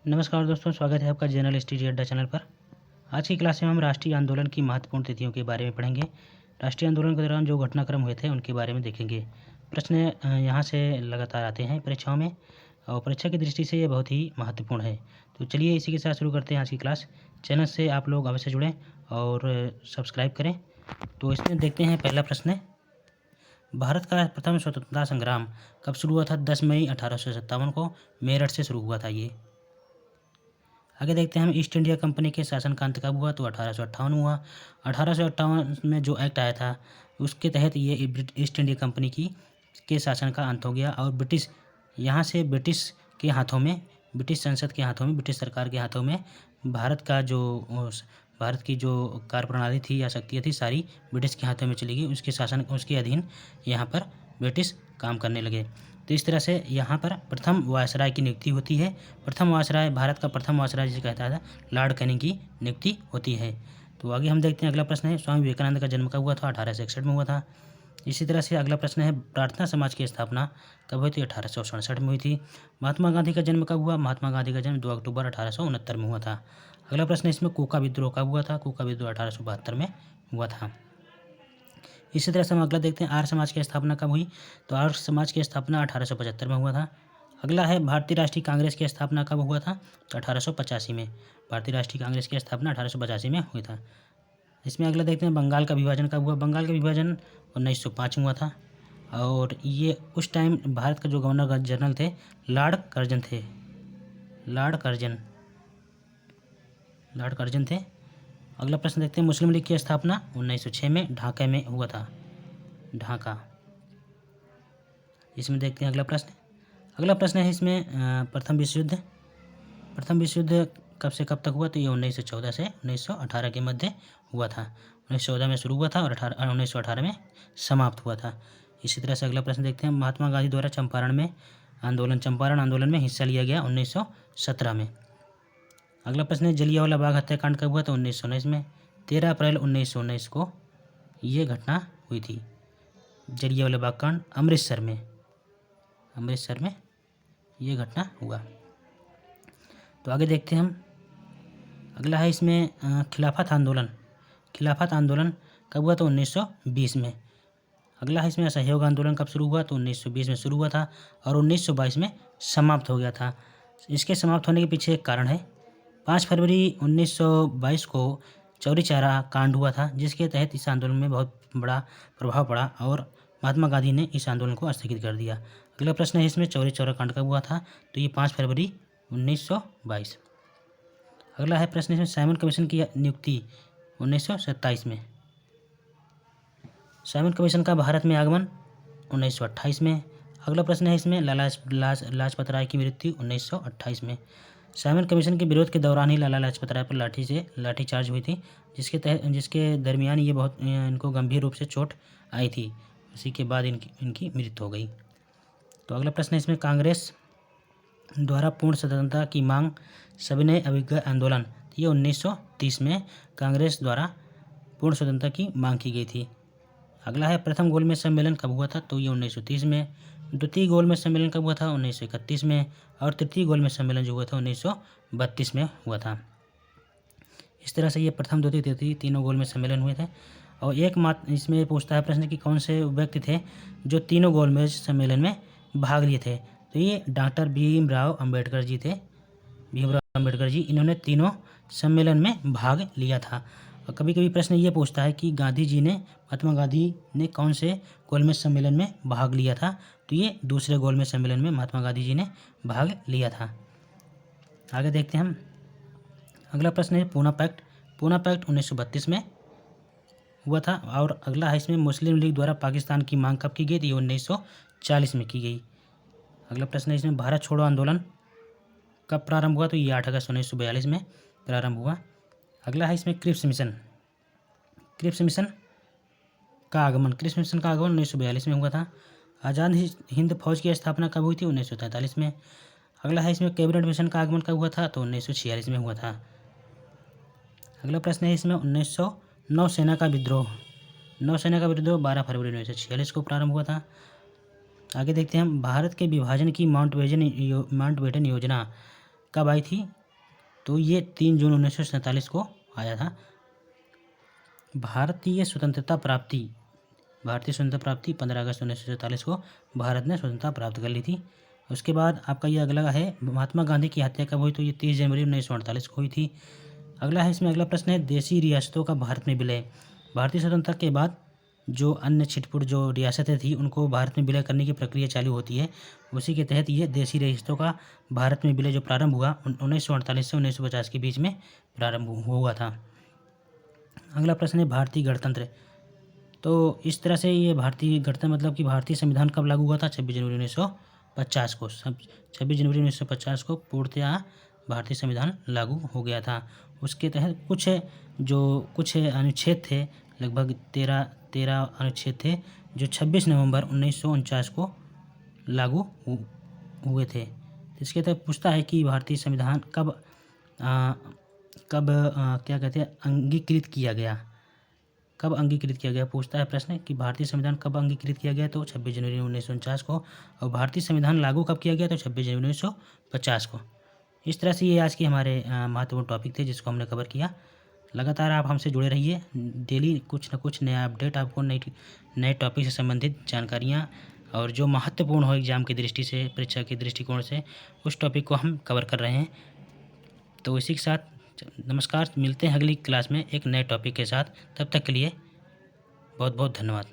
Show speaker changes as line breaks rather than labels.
नमस्कार दोस्तों, स्वागत है आपका जनरल स्टडी अड्डा चैनल पर। आज की क्लास में हम राष्ट्रीय आंदोलन की महत्वपूर्ण तिथियों के बारे में पढ़ेंगे। राष्ट्रीय आंदोलन के दौरान जो घटनाक्रम हुए थे उनके बारे में देखेंगे। प्रश्न यहाँ से लगातार आते हैं परीक्षाओं में और परीक्षा की दृष्टि से ये बहुत ही महत्वपूर्ण है। तो चलिए इसी के साथ शुरू करते हैं आज की क्लास। चैनल से आप लोग अवश्य जुड़ें और सब्सक्राइब करें। तो इसमें देखते हैं पहला प्रश्न है, भारत का प्रथम स्वतंत्रता संग्राम कब शुरू हुआ था? 10 मई 1857 को मेरठ से शुरू हुआ था ये। आगे देखते हैं हम, ईस्ट इंडिया कंपनी के शासन का अंत कब हुआ? तो 1858 हुआ। 1858 में जो एक्ट आया था उसके तहत ये ईस्ट इंडिया कंपनी के शासन का अंत हो गया और ब्रिटिश यहाँ से ब्रिटिश के हाथों में, ब्रिटिश संसद के हाथों में, ब्रिटिश सरकार के हाथों में भारत की जो कार्यप्रणाली थी या शक्तियाँ थी सारी ब्रिटिश के हाथों में चली गई। उसके शासन, उसके अधीन यहाँ पर ब्रिटिश काम करने लगे। तो इस तरह से यहाँ पर प्रथम वायसराय की नियुक्ति होती है। प्रथम वायसराय, भारत का प्रथम वायसराय जिसे कहता था, लॉर्ड कैनिंग की नियुक्ति होती है। तो आगे हम देखते हैं, अगला प्रश्न है, स्वामी विवेकानंद का जन्म कब हुआ था? 1861 में हुआ था। इसी तरह से अगला प्रश्न है, प्रार्थना समाज की स्थापना कब हुई थी? 1867 में हुई थी। महात्मा गांधी का जन्म कब हुआ? महात्मा गांधी का जन्म 2 अक्टूबर 1869 में हुआ था। अगला प्रश्न है इसमें, कोका विद्रोह कब हुआ था? कोका विद्रोह 1872 में हुआ था। इसी तरह से हम अगला देखते हैं, आर्य समाज की स्थापना कब हुई? तो आर्य समाज की स्थापना 1875 में हुआ था। अगला है, भारतीय राष्ट्रीय कांग्रेस की स्थापना कब हुआ था? तो 1885 में। भारतीय राष्ट्रीय कांग्रेस की स्थापना 1885 में हुई था। इसमें अगला देखते हैं, बंगाल का विभाजन कब हुआ? बंगाल का विभाजन 1905 में हुआ था और ये उस टाइम भारत का जो गवर्नर जनरल थे लॉर्ड कर्जन थे। लॉर्ड कर्जन थे। अगला प्रश्न देखते हैं, मुस्लिम लीग की स्थापना 1906 में ढाका में हुआ था। ढाका। इसमें देखते हैं अगला प्रश्न। अगला प्रश्न है इसमें, प्रथम विश्व युद्ध कब से कब तक हुआ? तो ये 1914 से 1918 के मध्य हुआ था। 1914 में शुरू हुआ था और 1918 में समाप्त हुआ था। इसी तरह से अगला प्रश्न देखते हैं, महात्मा गांधी द्वारा चंपारण आंदोलन में हिस्सा लिया गया 1917 में। अगला प्रश्न है, जलियांवाला बाग हत्याकांड कब हुआ? तो 1919 में। 13 अप्रैल 1919 को ये घटना हुई थी। जलियांवाला बाग कांड अमृतसर में ये घटना हुआ। तो आगे देखते हैं हम, अगला है इसमें, खिलाफत आंदोलन कब हुआ? तो 1920 में। अगला है इसमें, असहयोग आंदोलन कब शुरू हुआ? तो 1920 में शुरू हुआ था और 1922 में समाप्त हो गया था। इसके समाप्त होने के पीछे एक कारण है। 5 फरवरी 1922 को चौरी चौरा कांड हुआ था जिसके तहत इस आंदोलन में बहुत बड़ा प्रभाव पड़ा और महात्मा गांधी ने इस आंदोलन को स्थगित कर दिया। अगला प्रश्न है इसमें, चौरी चौरा कांड कब हुआ था? तो ये 5 फरवरी 1922। अगला है प्रश्न इसमें, साइमन कमीशन की नियुक्ति 1927 में। साइमन कमीशन का भारत में आगमन 1928 में। अगला प्रश्न है इसमें, लाला लाजपत राय की मृत्यु 1928 में। साइमन कमीशन के विरोध के दौरान ही लाला लाजपत राय पर लाठीचार्ज हुई थी जिसके दरमियान ये बहुत इनको गंभीर रूप से चोट आई थी। उसी के बाद इनकी मृत्यु हो गई। तो अगला प्रश्न है इसमें, कांग्रेस द्वारा पूर्ण स्वतंत्रता की मांग सविनय अवज्ञा आंदोलन, ये 1930 में कांग्रेस द्वारा पूर्ण स्वतंत्रता की मांग की गई थी। अगला है, प्रथम गोलमेज सम्मेलन कब हुआ था? तो ये 1930 में। द्वितीय गोलमेज सम्मेलन कब हुआ था? 1931 में। और तृतीय गोलमेज सम्मेलन जो हुआ था 1932 में हुआ था। इस तरह से ये प्रथम, द्वितीय, तृतीय तीनों गोलमेज सम्मेलन हुए थे। और इसमें पूछता है प्रश्न कि कौन से व्यक्ति थे जो तीनों गोलमेज सम्मेलन में भाग लिए थे? तो ये डॉक्टर भीमराव अम्बेडकर जी थे। भीमराव अम्बेडकर जी, इन्होंने तीनों सम्मेलन में भाग लिया था। और कभी कभी प्रश्न ये पूछता है कि महात्मा गांधी ने कौन से गोलमेज सम्मेलन में भाग लिया था? तो ये दूसरे गोलमेज सम्मेलन में महात्मा गांधी जी ने भाग लिया था। आगे देखते हैं हम, अगला प्रश्न है, पूना पैक्ट 1932 में हुआ था। और अगला है इसमें, मुस्लिम लीग द्वारा पाकिस्तान की मांग कब की गई थी? 1940 में की गई। अगला प्रश्न है इसमें, भारत छोड़ो आंदोलन कब प्रारंभ हुआ? तो ये 8 अगस्त 1942 में प्रारंभ हुआ। अगला है इसमें, क्रिप्स मिशन का आगमन 1942 में हुआ था। आज़ाद हिंद फौज की स्थापना कब हुई थी? 1943 में। अगला है इसमें, कैबिनेट मिशन का आगमन कब हुआ था? तो 1946 में हुआ था। अगला प्रश्न है इसमें, 1909 नौसेना का विद्रोह 12 फरवरी 1946 को प्रारंभ हुआ था। आगे देखते हैं हम, भारत के विभाजन की माउंटबेटन योजना कब आई थी? तो ये 3 जून 1947 को आया था। भारतीय स्वतंत्रता प्राप्ति 15 अगस्त 1947 को भारत ने स्वतंत्रता प्राप्त कर ली थी। उसके बाद आपका ये अगला है, महात्मा गांधी की हत्या कब हुई? तो ये 30 जनवरी 1948 को हुई थी। अगला है, इसमें अगला प्रश्न है, देशी रियासतों का भारत में विलय। भारतीय स्वतंत्रता के बाद जो अन्य छिटपुट जो रियासतें थी उनको भारत में विलय करने की प्रक्रिया चालू होती है। उसी के तहत ये देशी रियासतों का भारत में विलय जो प्रारंभ हुआ 1948 से 1950 के बीच में प्रारंभ हुआ था। अगला प्रश्न है, भारतीय गणतंत्र। तो इस तरह से ये भारतीय गणतंत्र मतलब कि भारतीय संविधान कब लागू हुआ था? 26 जनवरी 1950 को। 26 जनवरी 1950 को पूर्णतः भारतीय संविधान लागू हो गया था। उसके तहत कुछ अनुच्छेद थे, लगभग 13 अनुच्छेद थे जो 26 नवंबर 1949 को लागू हुए थे। इसके तहत पूछता है कि भारतीय संविधान कब क्या कहते हैं अंगीकृत किया गया? कब अंगीकृत किया गया? पूछता है प्रश्न कि भारतीय संविधान कब अंगीकृत किया गया? तो 26 जनवरी 1949 को। और भारतीय संविधान लागू कब किया गया? तो 26 जनवरी 1950 को। इस तरह से ये आज के हमारे महत्वपूर्ण टॉपिक थे जिसको हमने कवर किया। लगातार आप हमसे जुड़े रहिए, डेली कुछ न कुछ नया अपडेट, आपको नए टॉपिक से संबंधित जानकारियाँ और जो महत्वपूर्ण हो एग्जाम की दृष्टि से, परीक्षा के दृष्टिकोण से, उस टॉपिक को हम कवर कर रहे हैं। तो इसी के साथ नमस्कार, मिलते हैं अगली क्लास में एक नए टॉपिक के साथ। तब तक के लिए बहुत बहुत धन्यवाद।